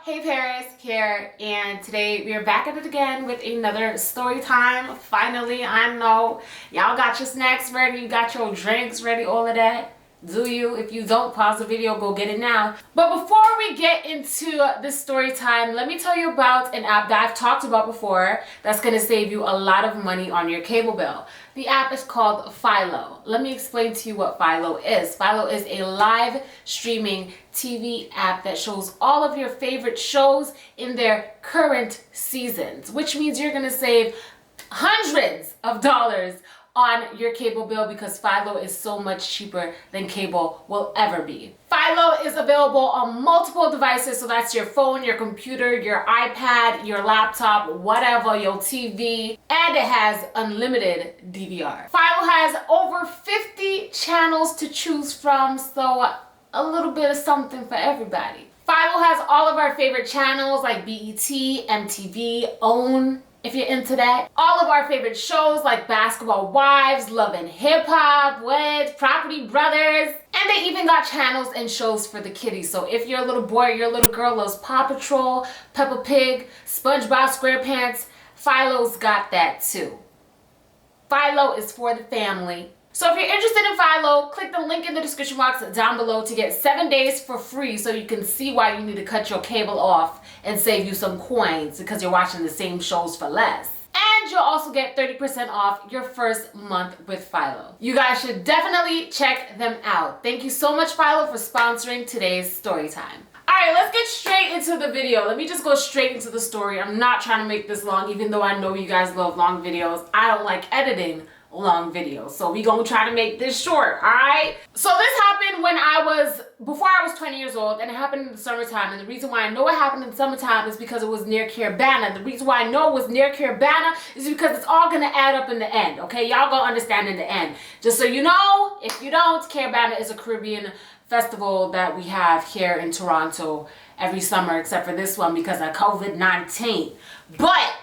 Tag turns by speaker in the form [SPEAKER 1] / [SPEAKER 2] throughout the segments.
[SPEAKER 1] HeyParis here, and today we are back at it again with another story time. Finally, I know y'all got your snacks ready, you got your drinks ready, all of that. Do you? If you don't, pause the video, go get it now. But before we get into this story time, let me tell you about an app that I've talked about before that's going to save you a lot of money on your cable bill. The app is called Philo. Let me explain to you what Philo is. Philo is a live streaming TV app that shows all of your favorite shows in their current seasons, which means you're going to save hundreds of dollars on your cable bill because Philo is so much cheaper than cable will ever be. Philo is available on multiple devices, so that's your phone, your computer, your iPad, your laptop, whatever, your TV, and it has unlimited DVR. Philo has over 50 channels to choose from, so a little bit of something for everybody. Philo has all of our favorite channels like BET, MTV, OWN, if you're into that. All of our favorite shows like Basketball Wives, Love and Hip Hop, Weds, Property Brothers, and they even got channels and shows for the kiddies. So if you're a little boy or your little girl loves Paw Patrol, Peppa Pig, SpongeBob SquarePants, Philo's got that too. Philo is for the family. So if you're interested in Philo, click the link in the description box down below to get 7 days for free so you can see why you need to cut your cable off and save you some coins because you're watching the same shows for less. And you'll also get 30% off your first month with Philo. You guys should definitely check them out. Thank you so much, Philo, for sponsoring today's story time. Alright, let's get straight into the video. Let me just go straight into the story. I'm not trying to make this long, even though I know you guys love long videos. I don't like editing long videos, so we gonna try to make this short. All right, so this happened when before I was 20 years old, and it happened in the summertime. And the reason why I know it happened in the summertime is because it was near Carabana. The reason why I know it was near Carabana is because it's all gonna add up in the end. Okay, y'all gonna understand in the end. Just so you know, if you don't, Carabana is a Caribbean festival that we have here in Toronto every summer, except for this one because of COVID-19. But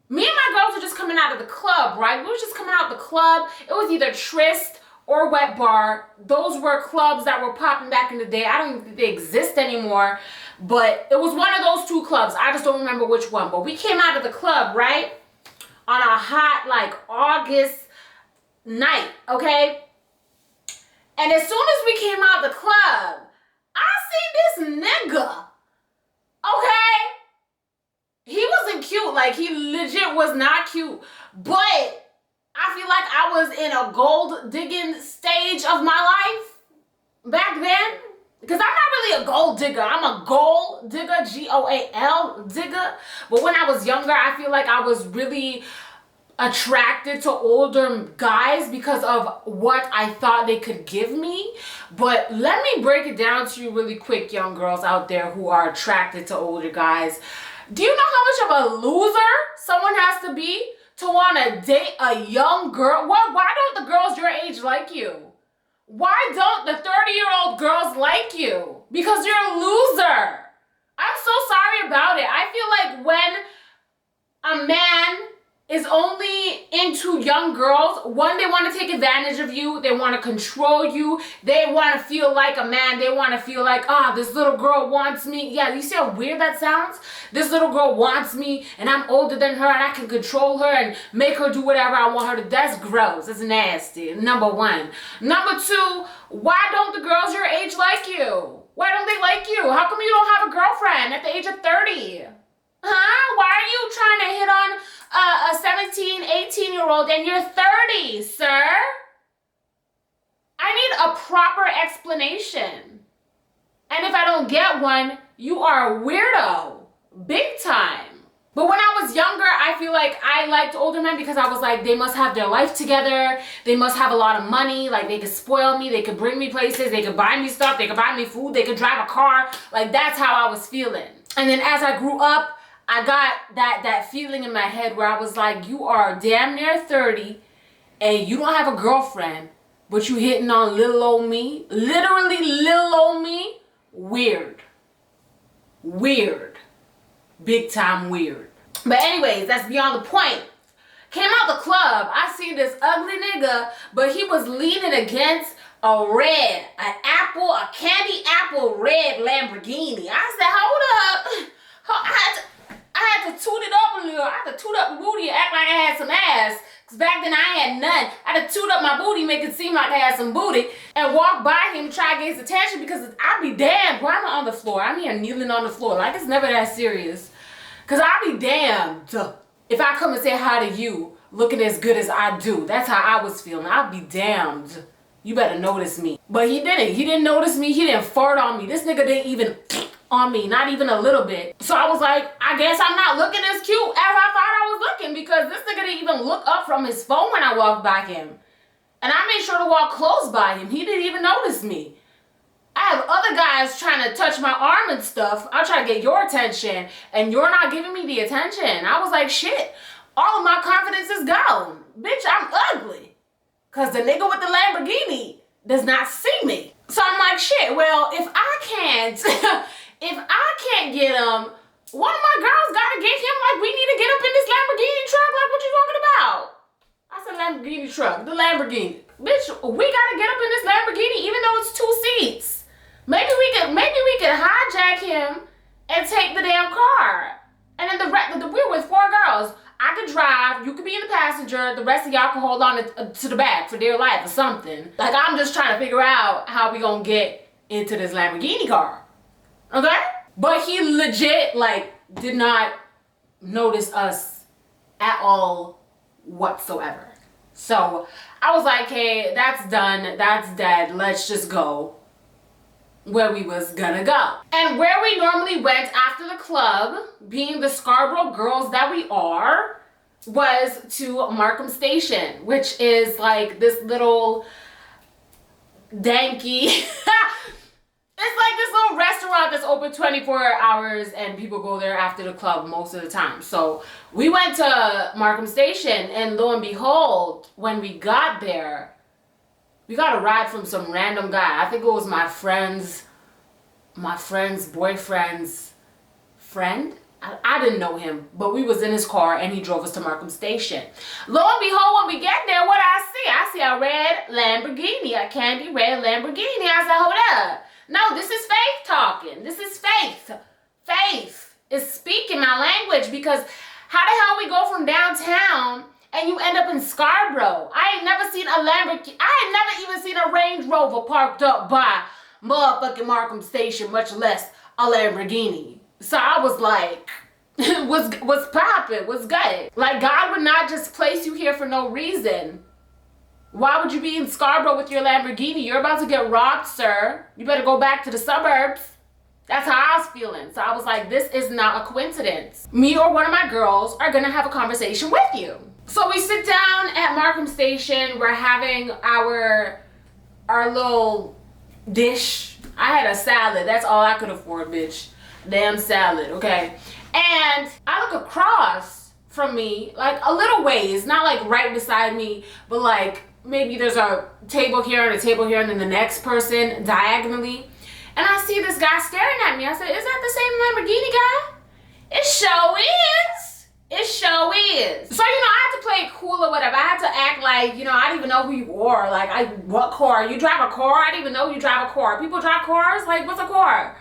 [SPEAKER 1] me and my girls were just coming out of the club, right? We were just coming out of the club. It was either Tryst or Wet Bar. Those were clubs that were popping back in the day. I don't even think they exist anymore, but it was one of those two clubs. I just don't remember which one. But we came out of the club, right? On a hot, like, August night, okay? And as soon as we came out of the club, I seen this nigga, okay? He wasn't cute, like he legit was not cute, but I feel like I was in a gold digging stage of my life back then, because I'm not really a gold digger. I'm a gold digger, G-O-A-L digger, but when I was younger, I feel like I was really attracted to older guys because of what I thought they could give me. But let me break it down to you really quick, young girls out there who are attracted to older guys. Do you know how much of a loser someone has to be to want to date a young girl? Why don't the girls your age like you? Why don't the 30-year-old girls like you? Because you're a loser. I'm so sorry about it. I feel like when a man is only into young girls, one, they want to take advantage of you, they want to control you, they want to feel like a man, they want to feel like, this little girl wants me. Yeah, you see how weird that sounds? This little girl wants me, and I'm older than her, and I can control her and make her do whatever I want her to. That's gross. It's nasty. Number one. Number two, why don't the girls your age like you? Why don't they like you? How come you don't have a girlfriend at the age of 30? Huh? Why are you trying to hit on a 17, 18-year-old and you're 30, sir? I need a proper explanation. And if I don't get one, you are a weirdo. Big time. But when I was younger, I feel like I liked older men because I was like, they must have their life together. They must have a lot of money. Like, they could spoil me. They could bring me places. They could buy me stuff. They could buy me food. They could drive a car. Like, that's how I was feeling. And then as I grew up, I got that feeling in my head where I was like, you are damn near 30 and you don't have a girlfriend, but you hitting on little old me. Literally little old me. Weird. Weird. Big time weird. But anyways, that's beyond the point. Came out the club, I seen this ugly nigga, but he was leaning against a candy apple red Lamborghini. I said, hold up. I had to toot it up a little. I had to toot up the booty and act like I had some ass. Because back then I had none. I had to toot up my booty, make it seem like I had some booty, and walk by him, try to get his attention, because I'd be damned. Why am I on the floor? I'm here kneeling on the floor. Like, it's never that serious. Because I'd be damned if I come and say hi to you looking as good as I do. That's how I was feeling. I'd be damned. You better notice me. But he didn't. He didn't notice me. He didn't fart on me. This nigga didn't even on me, not even a little bit. So I was like, I guess I'm not looking as cute as I thought I was looking, because this nigga didn't even look up from his phone when I walked by him. And I made sure to walk close by him. He didn't even notice me. I have other guys trying to touch my arm and stuff. I'll try to get your attention, and you're not giving me the attention. I was like, shit, all of my confidence is gone. Bitch, I'm ugly. Because the nigga with the Lamborghini does not see me. So I'm like, shit, well, if I can't get him, one of my girls gotta get him. Like, we need to get up in this Lamborghini truck. Like, what you talking about? I said Lamborghini truck, the Lamborghini. Bitch, we gotta get up in this Lamborghini even though it's 2 seats. Maybe we could hijack him and take the damn car. And then we were with 4 girls. I could drive, you could be in the passenger, the rest of y'all can hold on to the back for dear life or something. Like, I'm just trying to figure out how we gonna get into this Lamborghini car. Okay? But he legit, like, did not notice us at all whatsoever. So I was like, hey, that's done, that's dead, let's just go where we was gonna go. And where we normally went after the club, being the Scarborough girls that we are, was to Markham Station, which is like this little danky it's like this little restaurant that's open 24 hours, and people go there after the club most of the time. So we went to Markham Station, and lo and behold, when we got there, we got a ride from some random guy. I think it was my friend's boyfriend's friend. I didn't know him, but we was in his car and he drove us to Markham Station. Lo and behold, when we get there, what I see a red Lamborghini, a candy red Lamborghini. I said, hold up. No, this is Faith talking. This is Faith. Faith is speaking my language, because how the hell we go from downtown and you end up in Scarborough? I ain't never seen a Lamborghini. I ain't never even seen a Range Rover parked up by motherfucking Markham Station, much less a Lamborghini. So I was like, what's poppin'? What's good? Like, God would not just place you here for no reason. Why would you be in Scarborough with your Lamborghini? You're about to get robbed, sir. You better go back to the suburbs. That's how I was feeling. So I was like, this is not a coincidence. Me or one of my girls are gonna have a conversation with you. So we sit down at Markham Station. We're having our little dish. I had a salad. That's all I could afford, bitch. Damn salad, okay? And I look across from me, like a little ways, not like right beside me, but like maybe there's a table here and a table here, and then the next person diagonally. And I see this guy staring at me. I said, is that the same Lamborghini guy? It sure is. It sure is. So, I had to play it cool or whatever. I had to act like, I didn't even know who you were. Like, what car? You drive a car? I didn't even know you drive a car. People drive cars? Like, what's a car?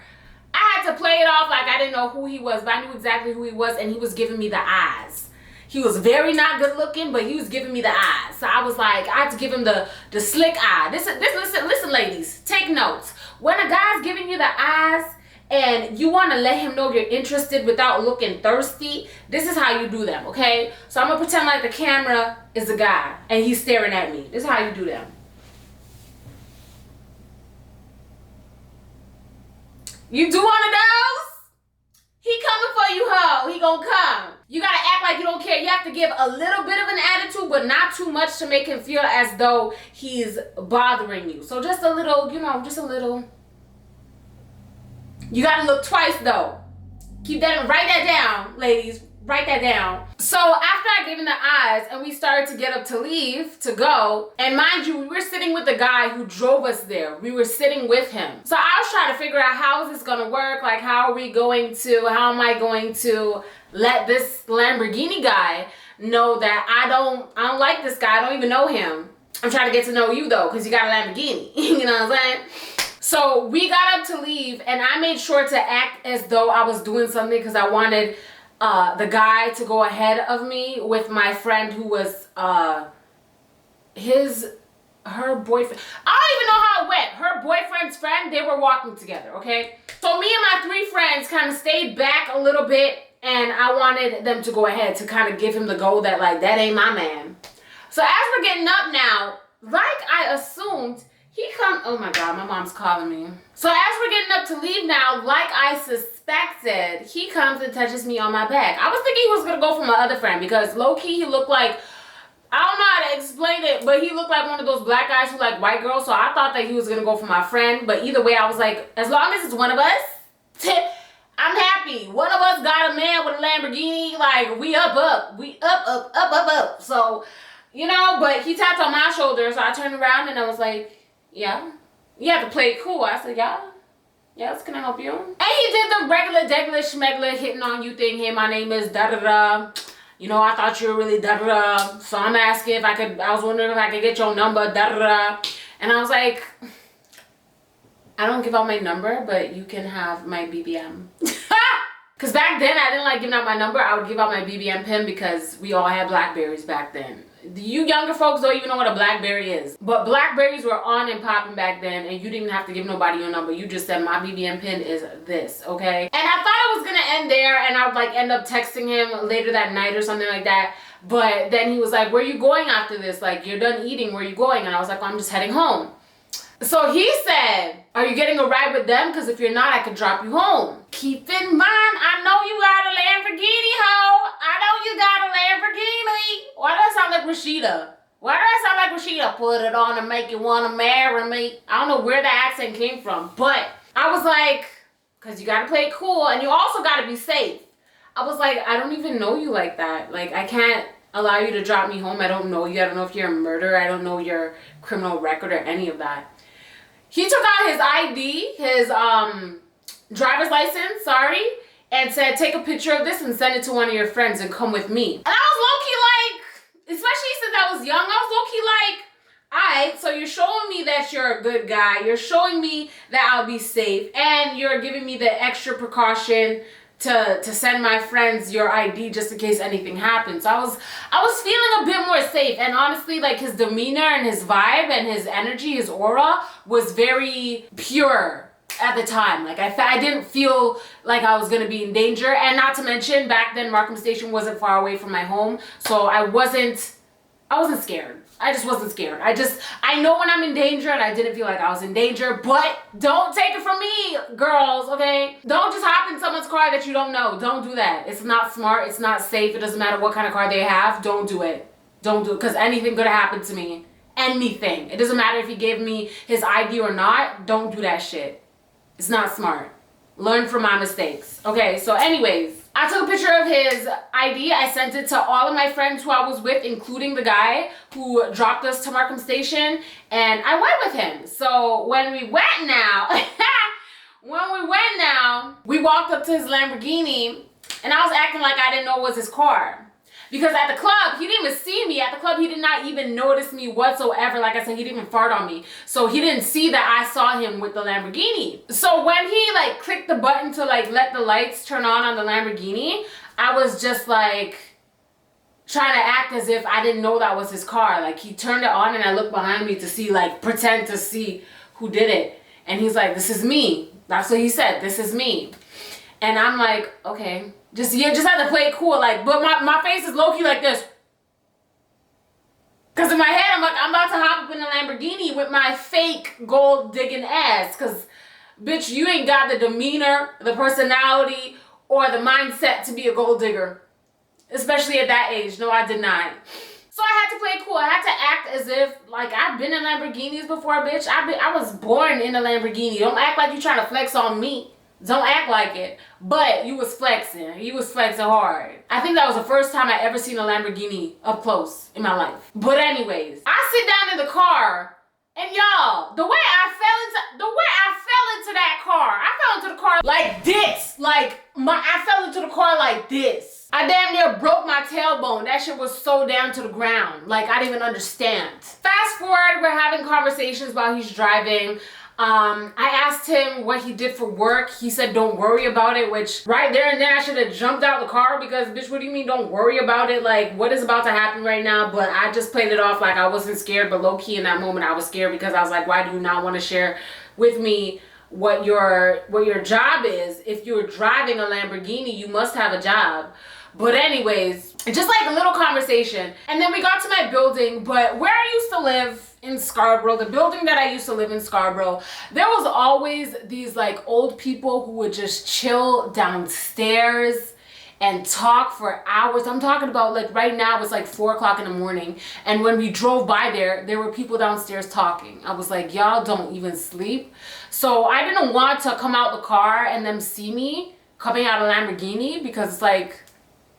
[SPEAKER 1] I had to play it off like I didn't know who he was, but I knew exactly who he was, and he was giving me the eyes. He was very not good looking, but he was giving me the eyes. So I was like, I had to give him the slick eye. Listen, ladies, take notes. When a guy's giving you the eyes and you want to let him know you're interested without looking thirsty, this is how you do them, okay? So I'm going to pretend like the camera is the guy and he's staring at me. This is how you do them. You do one of those? He coming for you, ho. He gonna come. You gotta act like you don't care. You have to give a little bit of an attitude, but not too much to make him feel as though he's bothering you. So just a little, just a little. You gotta look twice though. Write that down, ladies. Write that down. So after I gave him the eyes and we started to get up to leave, to go, and mind you, we were sitting with the guy who drove us there. We were sitting with him. So I was trying to figure out, how is this gonna work? Like, how am I going to let this Lamborghini guy know that I don't like this guy, I don't even know him, I'm trying to get to know you though, because you got a Lamborghini. You know what I'm saying? So we got up to leave, and I made sure to act as though I was doing something because I wanted the guy to go ahead of me with my friend who was her boyfriend. I don't even know how it went. Her boyfriend's friend, they were walking together, okay? So me and my 3 friends kind of stayed back a little bit, and I wanted them to go ahead to kind of give him the go that, like, that ain't my man. So as we're getting up now, like I assumed, he come. Oh my God, my mom's calling me. So as we're getting up to leave now, like I suspected, he comes and touches me on my back. I was thinking he was gonna go for my other friend because low-key he looked like, I don't know how to explain it, but he looked like one of those black guys who like white girls. So I thought that he was gonna go for my friend. But either way, I was like, as long as it's one of us, I'm happy. One of us got a man with a Lamborghini. Like, we up. We up. So, you know, but he tapped on my shoulder. So I turned around and I was like, yeah. You have to play it cool. I said, yeah. Yes, can I help you? And he did the regular schmegler hitting on you thing. Hey, my name is da-da-da. You know, I thought you were really da-da-da. So I'm asking if I was wondering if I could get your number, da-da-da. And I was like, I don't give out my number, but you can have my BBM. Because back then, I didn't like giving out my number. I would give out my BBM pin because we all had Blackberries back then. You younger folks don't even know what a Blackberry is. But Blackberries were on and popping back then, and you didn't even have to give nobody your number. You just said, my BBM pin is this, okay? And I thought it was going to end there, and I would, like, end up texting him later that night or something like that. But then he was like, where are you going after this? Like, you're done eating. Where are you going? And I was like, well, I'm just heading home. So he said, are you getting a ride with them? Because if you're not, I could drop you home. Keep in mind, I know you got a Lamborghini, ho. I know you got a Lamborghini. Why do I sound like Rashida? Why do I sound like Rashida? Put it on and make you want to marry me. I don't know where the accent came from, but I was like, because you got to play it cool and you also got to be safe. I was like, I don't even know you like that. Like, I can't allow you to drop me home. I don't know you. I don't know if you're a murderer. I don't know your criminal record or any of that. He took out his ID, his driver's license, and said, take a picture of this and send it to one of your friends and come with me. And I was low-key like, especially since I was young, I was low-key like, alright, so you're showing me that you're a good guy, you're showing me that I'll be safe, and you're giving me the extra precaution to send my friends your ID just in case anything happens. So I was feeling a bit more safe, and honestly, like, his demeanor and his vibe and his energy, his aura was very pure at the time. Like, I didn't feel like I was gonna be in danger, and not to mention back then Markham Station wasn't far away from my home, so I wasn't scared. I just wasn't scared. I know when I'm in danger, and I didn't feel like I was in danger, but don't take it from me, girls, okay? Don't just hop in someone's car that you don't know. Don't do that. It's not smart. It's not safe. It doesn't matter what kind of car they have. Don't do it. Don't do it, because anything could have happened to me. Anything. It doesn't matter if he gave me his ID or not. Don't do that shit. It's not smart. Learn from my mistakes. Okay, so anyways, I took a picture of his ID. I sent it to all of my friends who I was with, including the guy who dropped us to Markham Station, and I went with him. So when we went now, we walked up to his Lamborghini, and I was acting like I didn't know it was his car. Because at the club, he didn't even see me. At the club, he did not even notice me whatsoever. Like I said, he didn't even fart on me. So he didn't see that I saw him with the Lamborghini. So when he like clicked the button to like let the lights turn on the Lamborghini, I was just like trying to act as if I didn't know that was his car. Like, he turned it on and I looked behind me to see, like, pretend to see who did it. And he's like, this is me. That's what he said. This is me. And I'm like, okay. Just have to play it cool, like, but my face is low-key like this. Because in my head, I'm like, I'm about to hop up in a Lamborghini with my fake gold-digging ass. Because, bitch, you ain't got the demeanor, the personality, or the mindset to be a gold digger. Especially at that age. No, I did not. So I had to play it cool. I had to act as if, like, I've been in Lamborghinis before, bitch. I was born in a Lamborghini. Don't act like you trying to flex on me. Don't act like it. But you was flexing. You was flexing hard. I think that was the first time I ever seen a Lamborghini up close in my life. But anyways, I sit down in the car, and y'all, the way I fell into that car, I fell into the car like this. Like, I fell into the car like this. I damn near broke my tailbone. That shit was so down to the ground. Like, I didn't even understand. Fast forward, we're having conversations while he's driving. I asked him what he did for work. He said, don't worry about it, which right there and then I should have jumped out the car because, bitch, what do you mean don't worry about it? Like, what is about to happen right now? But I just played it off like I wasn't scared, but low-key in that moment I was scared because I was like, why do you not want to share with me what your job is? If you're driving a Lamborghini, you must have a job. But anyways, just like a little conversation. And then we got to my building, but where I used to live in Scarborough, the building that I used to live in Scarborough, there was always these like old people who would just chill downstairs and talk for hours. I'm talking about like right now it's like 4 o'clock in the morning. And when we drove by there were people downstairs talking. I was like, y'all don't even sleep. So I didn't want to come out the car and them see me coming out of Lamborghini because it's like,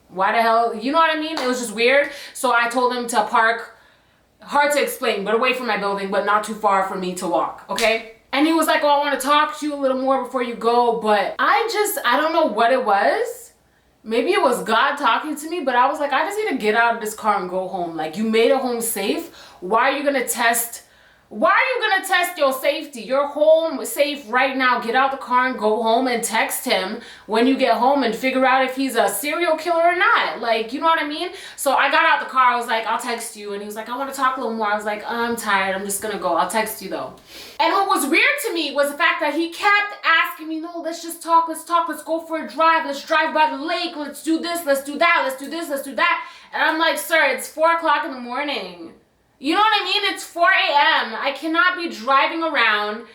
[SPEAKER 1] why the hell, you know what I mean? It was just weird. So I told him to park, hard to explain, but away from my building, but not too far for me to walk, okay? And he was like, oh, I want to talk to you a little more before you go, but I don't know what it was. Maybe it was God talking to me, but I was like, I just need to get out of this car and go home. Like, you made it home safe. Why are you gonna test your safety? You're home safe right now. Get out the car and go home and text him when you get home and figure out if he's a serial killer or not. Like, you know what I mean? So I got out the car. I was like, I'll text you. And he was like, I want to talk a little more. I was like, I'm tired. I'm just going to go. I'll text you though. And what was weird to me was the fact that he kept asking me, no, let's just talk. Let's talk. Let's go for a drive. Let's drive by the lake. Let's do this. Let's do that. Let's do this. Let's do that. And I'm like, sir, it's 4 o'clock in the morning. You know what I mean? It's 4 a.m. I cannot be driving around,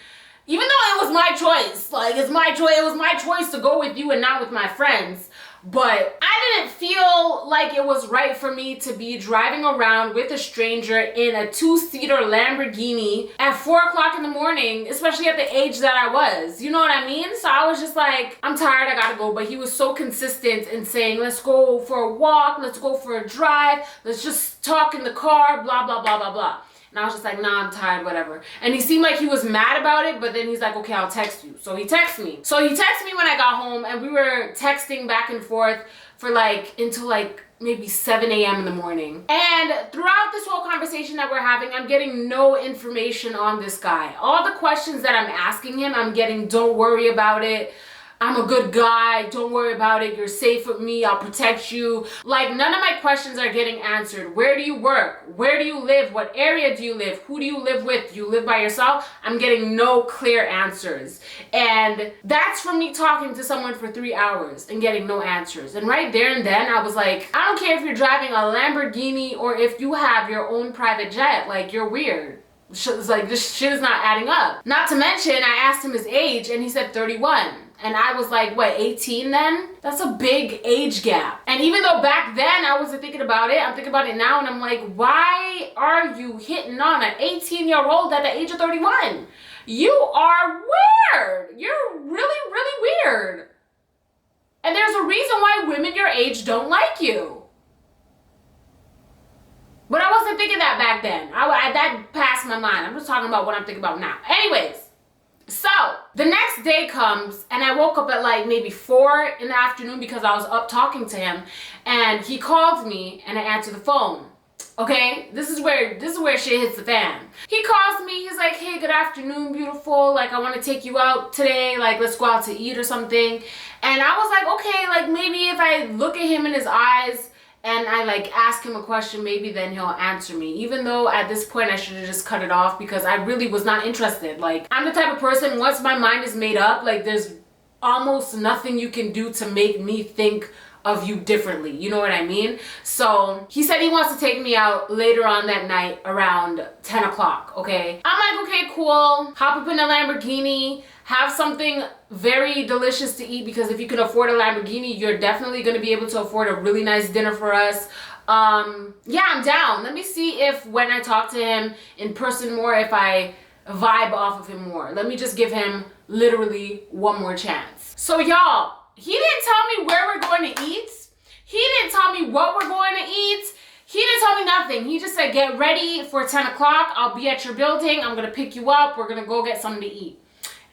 [SPEAKER 1] even though it was my choice. Like, it's my choice. It was my choice to go with you and not with my friends. But I didn't feel like it was right for me to be driving around with a stranger in a 2-seater Lamborghini at 4 o'clock in the morning, especially at the age that I was. You know what I mean? So I was just like, I'm tired, I gotta go. But he was so consistent in saying, let's go for a walk, let's go for a drive, let's just talk in the car, blah, blah, blah, blah, blah. And I was just like, nah, I'm tired, whatever. And he seemed like he was mad about it, but then he's like, okay, I'll text you. So he texted me. So he texted me when I got home, and we were texting back and forth for like, until like maybe 7 a.m. in the morning. And throughout this whole conversation that we're having, I'm getting no information on this guy. All the questions that I'm asking him, I'm getting, don't worry about it. I'm a good guy. Don't worry about it. You're safe with me. I'll protect you. Like, none of my questions are getting answered. Where do you work? Where do you live? What area do you live? Who do you live with? Do you live by yourself? I'm getting no clear answers. And that's from me talking to someone for 3 hours and getting no answers. And right there and then, I was like, I don't care if you're driving a Lamborghini or if you have your own private jet. Like, you're weird. It's like, this shit is not adding up. Not to mention, I asked him his age and he said 31. And I was like, what, 18 then? That's a big age gap. And even though back then I wasn't thinking about it, I'm thinking about it now and I'm like, why are you hitting on an 18-year-old at the age of 31? You are weird. You're really, really weird. And there's a reason why women your age don't like you. But I wasn't thinking that back then. That passed my mind. I'm just talking about what I'm thinking about now. Anyways. So the next day comes and I woke up at like maybe 4 in the afternoon because I was up talking to him, and he called me and I answered the phone. Okay, this is where shit hits the fan. He calls me, he's like, hey, good afternoon, beautiful. Like, I want to take you out today. Like, let's go out to eat or something. And I was like, okay, like maybe if I look at him in his eyes and I like ask him a question, maybe then he'll answer me. Even though at this point I should have just cut it off because I really was not interested. Like, I'm the type of person, once my mind is made up, like there's almost nothing you can do to make me think of you differently. You know what I mean? So he said he wants to take me out later on that night around 10 o'clock, okay? I'm like, okay, cool. Hop up in a Lamborghini, have something very delicious to eat, because if you can afford a Lamborghini, you're definitely going to be able to afford a really nice dinner for us. Yeah, I'm down. Let me see if when I talk to him in person more, if I vibe off of him more. Let me just give him literally one more chance. So y'all, he didn't tell me where we're going to eat. He didn't tell me what we're going to eat. He didn't tell me nothing. He just said, get ready for 10 o'clock. I'll be at your building. I'm going to pick you up. We're going to go get something to eat.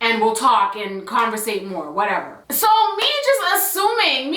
[SPEAKER 1] and we'll talk and conversate more, whatever. So me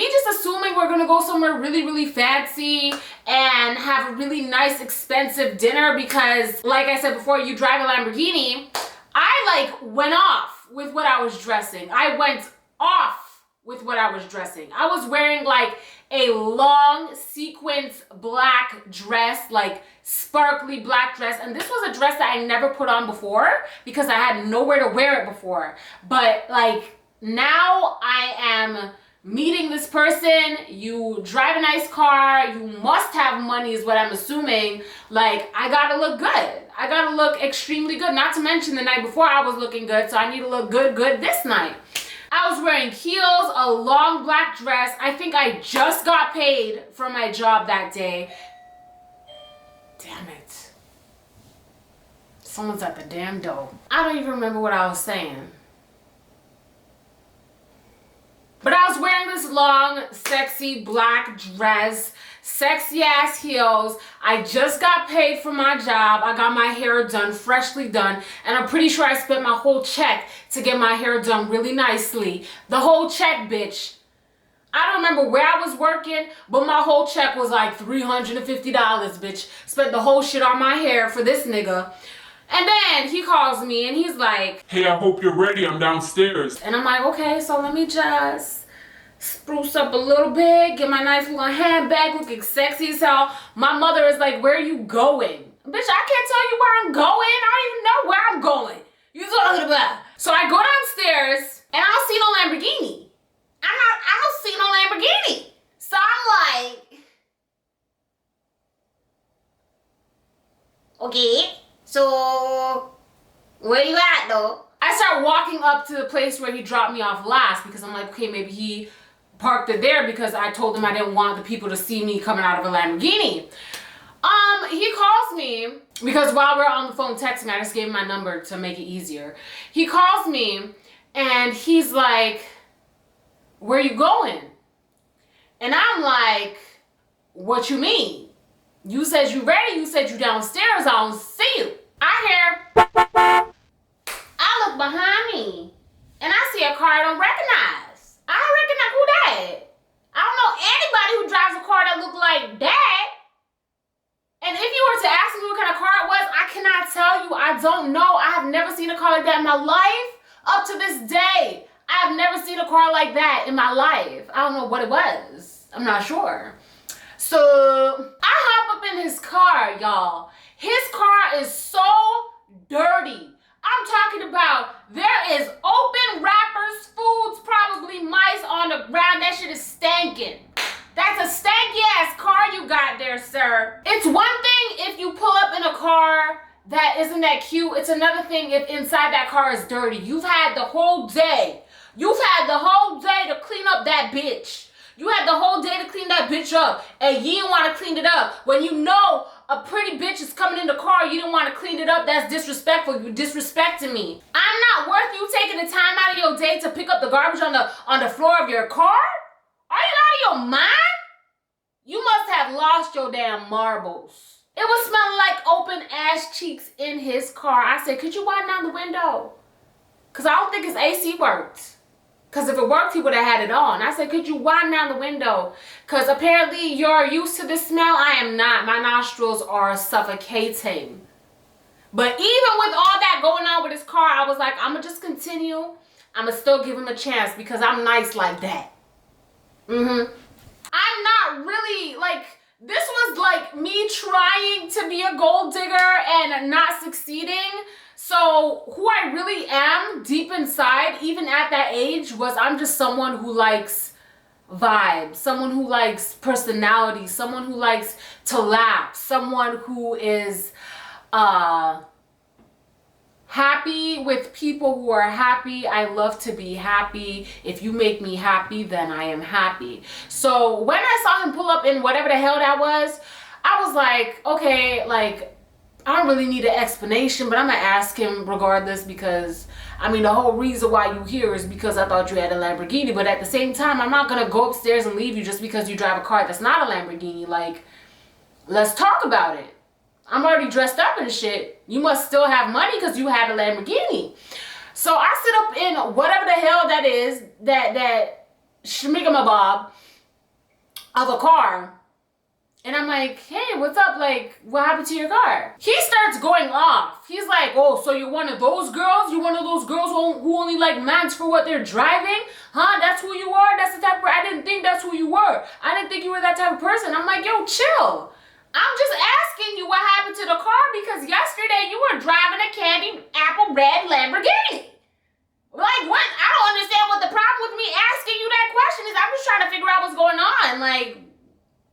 [SPEAKER 1] just assuming we're gonna go somewhere really, really fancy and have a really nice, expensive dinner because, like I said before, you drive a Lamborghini. I like went off with what I was dressing. I went off with what I was dressing. I was wearing like a long sequence black dress, like sparkly black dress. And this was a dress that I never put on before because I had nowhere to wear it before. But like now I am meeting this person. You drive a nice car. You must have money is what I'm assuming. Like I gotta look good. I gotta look extremely good. Not to mention the night before I was looking good. So I need to look good this night. I was wearing heels, a long black dress. I think I just got paid for my job that day. Damn it. Someone's at the damn door. I don't even remember what I was saying. But I was wearing this long, sexy black dress, sexy ass heels. I just got paid for my job. I got my hair done, freshly done. And I'm pretty sure I spent my whole check to get my hair done really nicely. The whole check, bitch. I don't remember where I was working, but my whole check was like $350, bitch. Spent the whole shit on my hair for this nigga. And then he calls me and he's like,
[SPEAKER 2] "Hey, I hope you're ready. I'm downstairs."
[SPEAKER 1] And I'm like, okay, so let me just spruce up a little bit, get my nice little handbag looking sexy as hell. My mother is like, where are you going? Bitch, I can't tell you where I'm going. I don't even know where I'm going. You talking about? So I go downstairs and I don't see no Lamborghini. I don't see no Lamborghini. So I'm like, okay, so where you at though? I start walking up to the place where he dropped me off last because I'm like, okay, maybe he parked it there because I told him I didn't want the people to see me coming out of a Lamborghini. He calls me because while we're on the phone texting, I just gave him my number to make it easier. He calls me and he's like, where you going? And I'm like, what you mean? You said you ready, you said you downstairs, I don't see you. I look behind me and I see a car I don't recognize. I don't recognize who that. I don't know anybody who drives a car that look like that. And if you were to ask me what kind of car it was, I cannot tell you. I don't know. I have never seen a car like that in my life. Up to this day, I have never seen a car like that in my life. I don't know what it was. I'm not sure. So I hop up in his car, y'all. His car is so dirty. I'm talking about there is open wrappers, foods, probably mice on the ground. That shit is stankin'. That's a stanky ass car you got there, sir. It's one thing if you pull up in a car that isn't that cute. It's another thing if inside that car is dirty. You've had the whole day. You've had the whole day to clean up that bitch. You had the whole day to clean that bitch up, and you didn't want to clean it up. When you know a pretty bitch is coming in the car, you didn't want to clean it up. That's disrespectful. You disrespecting me. I'm not worth you taking the time out of your day to pick up the garbage on the floor of your car. Are you out of your mind? You must have lost your damn marbles. It was smelling like open ass cheeks in his car. I said, could you wind down the window? Because I don't think his AC worked. Because if it worked, he would have had it on. I said, could you wind down the window? Because apparently you're used to this smell. I am not. My nostrils are suffocating. But even with all that going on with his car, I was like, I'm going to just continue. I'm going to still give him a chance because I'm nice like that. I'm not really, like, this was like me trying to be a gold digger and not succeeding. So who I really am deep inside, even at that age, was I'm just someone who likes vibes, someone who likes personality, someone who likes to laugh, someone who is happy with people who are happy. I love to be happy. If you make me happy, then I am happy. So when I saw him pull up in whatever the hell that was, I was like, okay, like, I don't really need an explanation, but I'm gonna ask him regardless because, I mean, the whole reason why you here is because I thought you had a Lamborghini, but at the same time, I'm not gonna go upstairs and leave you just because you drive a car that's not a Lamborghini. Like, let's talk about it. I'm already dressed up and shit. You must still have money because you had a Lamborghini. So I sit up in whatever the hell that is, that shmigamabob of a car. And I'm like, hey, what's up? Like, what happened to your car? He starts going off. He's like, oh, so you're one of those girls? You're one of those girls who only like mans for what they're driving? Huh? That's who you are? That's the type of person? I didn't think that's who you were. I didn't think you were that type of person. I'm like, yo, chill. I'm just asking you what happened to the car because yesterday you were driving a candy apple red Lamborghini. Like, what? I don't understand what the problem with me asking you that question is. I'm just trying to figure out what's going on. Like,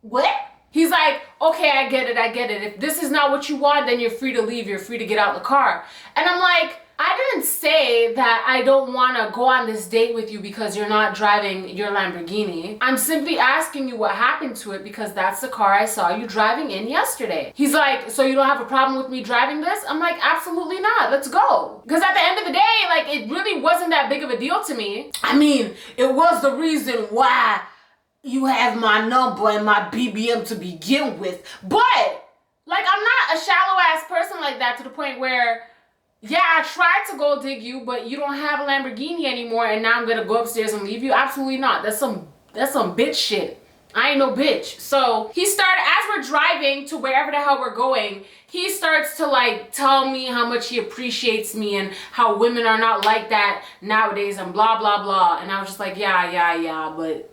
[SPEAKER 1] what? He's like, okay, I get it. If this is not what you want, then you're free to leave. You're free to get out the car. And I'm like, I didn't say that I don't want to go on this date with you because you're not driving your Lamborghini. I'm simply asking you what happened to it because that's the car I saw you driving in yesterday. He's like, so you don't have a problem with me driving this? I'm like, absolutely not. Let's go. Because at the end of the day, like, it really wasn't that big of a deal to me. I mean, it was the reason why you have my number and my BBM to begin with. But, like, I'm not a shallow ass person like that to the point where, yeah, I tried to go dig you, but you don't have a Lamborghini anymore and now I'm gonna go upstairs and leave you. Absolutely not. That's some bitch shit. I ain't no bitch. So he started, as we're driving to wherever the hell we're going, he starts to like tell me how much he appreciates me and how women are not like that nowadays and blah, blah, blah. And I was just like, yeah, but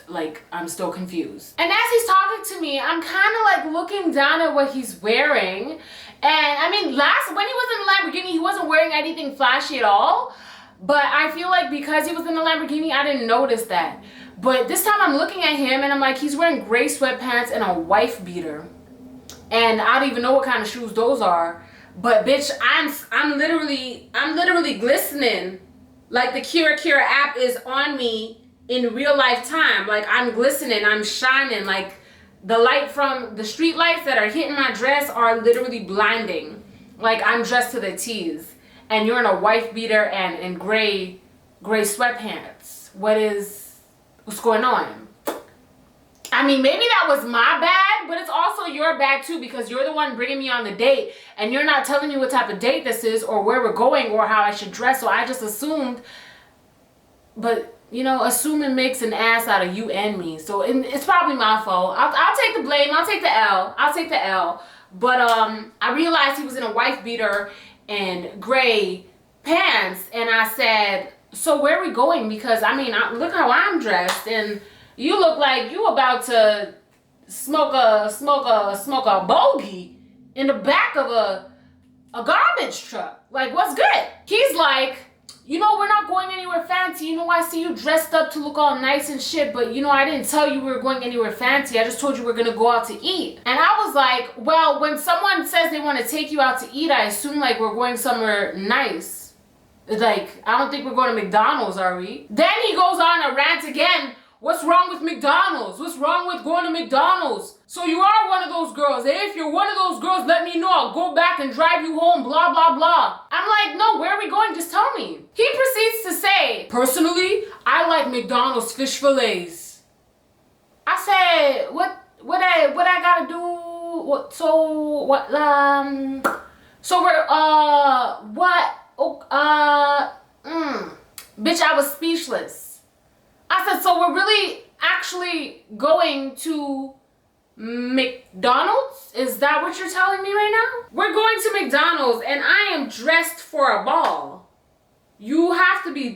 [SPEAKER 1] like, I'm still confused. And as he's talking to me, I'm kind of like looking down at what he's wearing. And I mean, when he was in the Lamborghini, he wasn't wearing anything flashy at all. But I feel like because he was in the Lamborghini, I didn't notice that. But this time I'm looking at him and I'm like, he's wearing gray sweatpants and a wife beater. And I don't even know what kind of shoes those are. But bitch, I'm literally glistening. Like the Kira app is on me in real life time. Like, I'm glistening, I'm shining. Like, the light from the street lights that are hitting my dress are literally blinding. Like, I'm dressed to the T's. And you're in a wife beater and in gray sweatpants. What's going on? I mean, maybe that was my bad, but it's also your bad too because you're the one bringing me on the date and you're not telling me what type of date this is or where we're going or how I should dress. So I just assumed, but you know, assuming makes an ass out of you and me. So it's probably my fault. I'll take the blame. I'll take the L. But I realized he was in a wife beater and gray pants. And I said, so where are we going? Because, I mean, look how I'm dressed. And you look like you about to smoke a bogey in the back of a garbage truck. Like, what's good? He's like, you know, we're not going anywhere fancy. You know, I see you dressed up to look all nice and shit, but you know, I didn't tell you we were going anywhere fancy. I just told you we're gonna go out to eat. And I was like, well, when someone says they want to take you out to eat, I assume like we're going somewhere nice. Like, I don't think we're going to McDonald's, are we? Then he goes on a rant again. What's wrong with McDonald's? What's wrong with going to McDonald's? So you are one of those girls. Hey, if you're one of those girls, let me know. I'll go back and drive you home, blah, blah, blah. I'm like, no, where are we going? Just tell me. He proceeds to say, personally, I like McDonald's fish fillets. I said, what I gotta do? So we're, bitch, I was speechless. I said, so we're really actually going to McDonald's? Is that what you're telling me right now? We're going to McDonald's and I am dressed for a ball. You have to be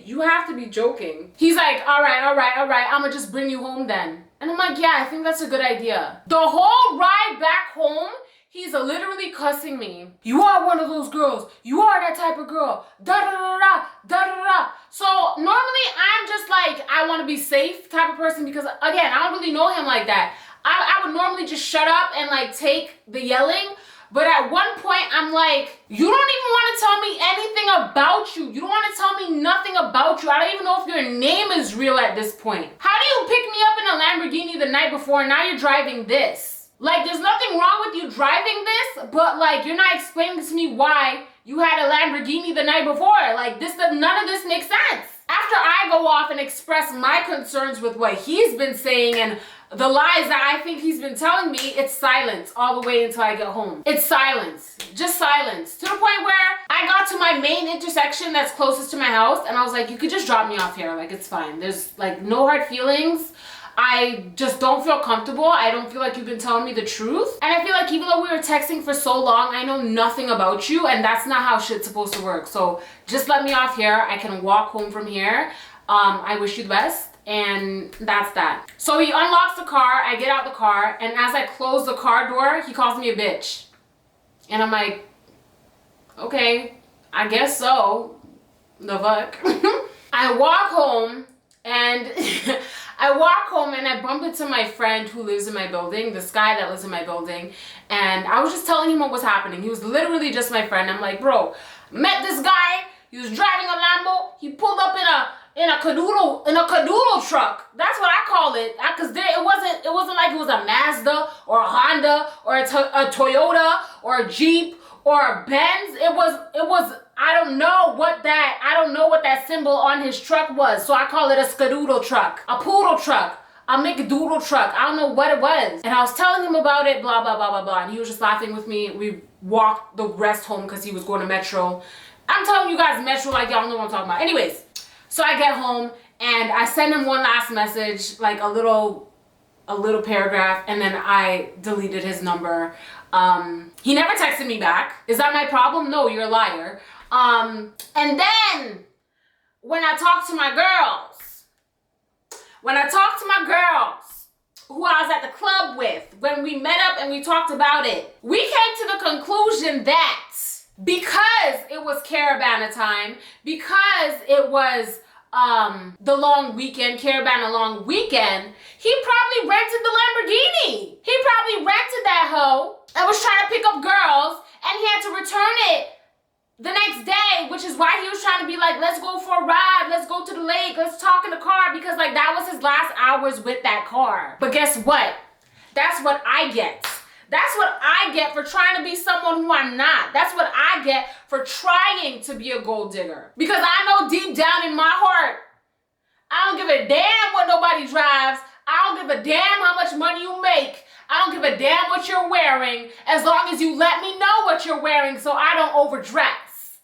[SPEAKER 1] joking. He's like, all right. I'm gonna just bring you home then. And I'm like, yeah, I think that's a good idea. The whole ride back home, he's literally cussing me. You are one of those girls. You are that type of girl. Da da da da da da da. So normally I'm just like, I want to be safe type of person because again, I don't really know him like that. I would normally just shut up and like take the yelling. But at one point I'm like, you don't even want to tell me anything about you. You don't want to tell me nothing about you. I don't even know if your name is real at this point. How do you pick me up in a Lamborghini the night before and now you're driving this? Like, there's nothing wrong with you driving this, but like, you're not explaining to me why you had a Lamborghini the night before. Like, none of this makes sense. After I go off and express my concerns with what he's been saying and the lies that I think he's been telling me, it's silence all the way until I get home. It's silence. Just silence. To the point where I got to my main intersection that's closest to my house and I was like, you could just drop me off here. Like, it's fine. There's like no hard feelings. I just don't feel comfortable. I don't feel like you've been telling me the truth. And I feel like even though we were texting for so long, I know nothing about you and that's not how shit's supposed to work. So just let me off here. I can walk home from here. I wish you the best. And that's that. So he unlocks the car, I get out the car, and as I close the car door, he calls me a bitch. And I'm like, okay, I guess so. The fuck? I walk home and I bump into my friend who lives in my building, this guy that lives in my building, and I was just telling him what was happening. He was literally just my friend. I'm like, bro, met this guy, he was driving a Lambo, he pulled up in a cadoodle truck. That's what I call it. Cause it wasn't like it was a Mazda or a Honda or a Toyota or a Jeep or a Benz. It was I don't know what that symbol on his truck was. So I call it a skadoodle truck, a poodle truck, a McDoodle truck. I don't know what it was. And I was telling him about it, blah, blah, blah, blah, blah. And he was just laughing with me. We walked the rest home because he was going to Metro. I'm telling you guys Metro like y'all know what I'm talking about. Anyways. So I get home and I send him one last message, like a little paragraph, and then I deleted his number. He never texted me back. Is that my problem? No, you're a liar. And then when I talk to my girls, who I was at the club with, when we met up and we talked about it, we came to the conclusion that because it was Caravana time, because it was the long weekend, Caravana long weekend, he probably rented the Lamborghini. He probably rented that hoe and was trying to pick up girls and he had to return it the next day, which is why he was trying to be like, let's go for a ride, let's go to the lake, let's talk in the car, because like that was his last hours with that car. But guess what? That's what I get. That's what I get for trying to be someone who I'm not. That's what I get for trying to be a gold digger. Because I know deep down in my heart, I don't give a damn what nobody drives. I don't give a damn how much money you make. I don't give a damn what you're wearing, as long as you let me know what you're wearing so I don't overdress.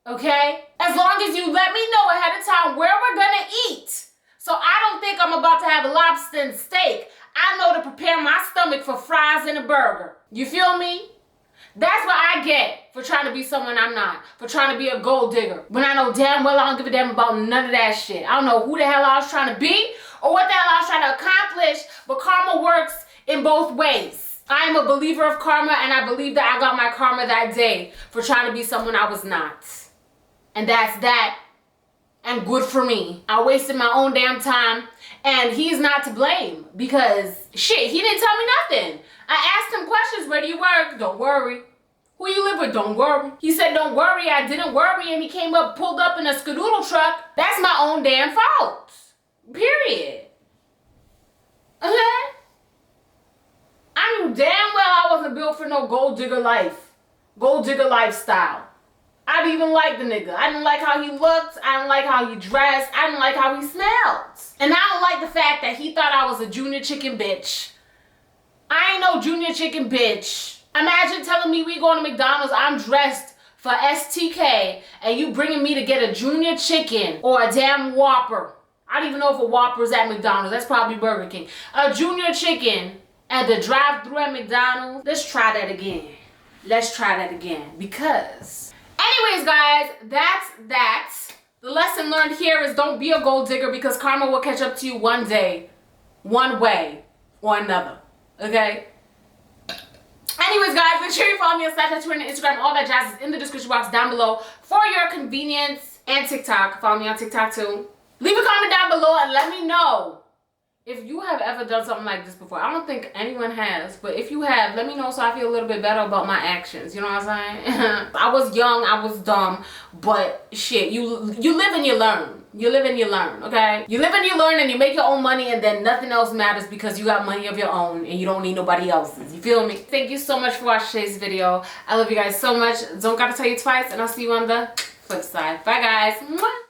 [SPEAKER 1] Okay? As long as you let me know ahead of time where we're gonna eat. So I don't think I'm about to have a lobster and steak. I know to prepare my stomach for fries and a burger. You feel me? That's what I get for trying to be someone I'm not. For trying to be a gold digger. When I know damn well I don't give a damn about none of that shit. I don't know who the hell I was trying to be or what the hell I was trying to accomplish. But karma works in both ways. I am a believer of karma and I believe that I got my karma that day for trying to be someone I was not. And that's that. And good for me. I wasted my own damn time. And he's not to blame because shit, he didn't tell me nothing. I asked him questions. Where do you work? Don't worry. Who you live with? Don't worry. He said, don't worry. I didn't worry. And he came up, pulled up in a skadoodle truck. That's my own damn fault. Period. Okay? I knew damn well I wasn't built for no gold digger life. Gold digger lifestyle. I didn't even like the nigga. I didn't like how he looked. I didn't like how he dressed. I didn't like how he smelled. And I don't like the fact that he thought I was a junior chicken bitch. I ain't no junior chicken bitch. Imagine telling me we going to McDonald's, I'm dressed for STK, and you bringing me to get a junior chicken or a damn Whopper. I don't even know if a Whopper is at McDonald's. That's probably Burger King. A junior chicken at the drive-thru at McDonald's. Let's try that again. Let's try that again because... Anyways, guys, that's that. The lesson learned here is don't be a gold digger because karma will catch up to you one day, one way or another, okay? Anyways, guys, make sure you follow me on Snapchat, Twitter, and Instagram. All that jazz is in the description box down below for your convenience. And TikTok. Follow me on TikTok, too. Leave a comment down below and let me know if you have ever done something like this before. I don't think anyone has, but if you have, let me know so I feel a little bit better about my actions. You know what I'm saying? I was young, I was dumb, but shit, you live and you learn. You live and you learn, okay? You live and you learn and you make your own money and then nothing else matters because you got money of your own and you don't need nobody else's. You feel me? Thank you so much for watching today's video. I love you guys so much. Don't gotta tell you twice, and I'll see you on the flip side. Bye, guys. Mwah.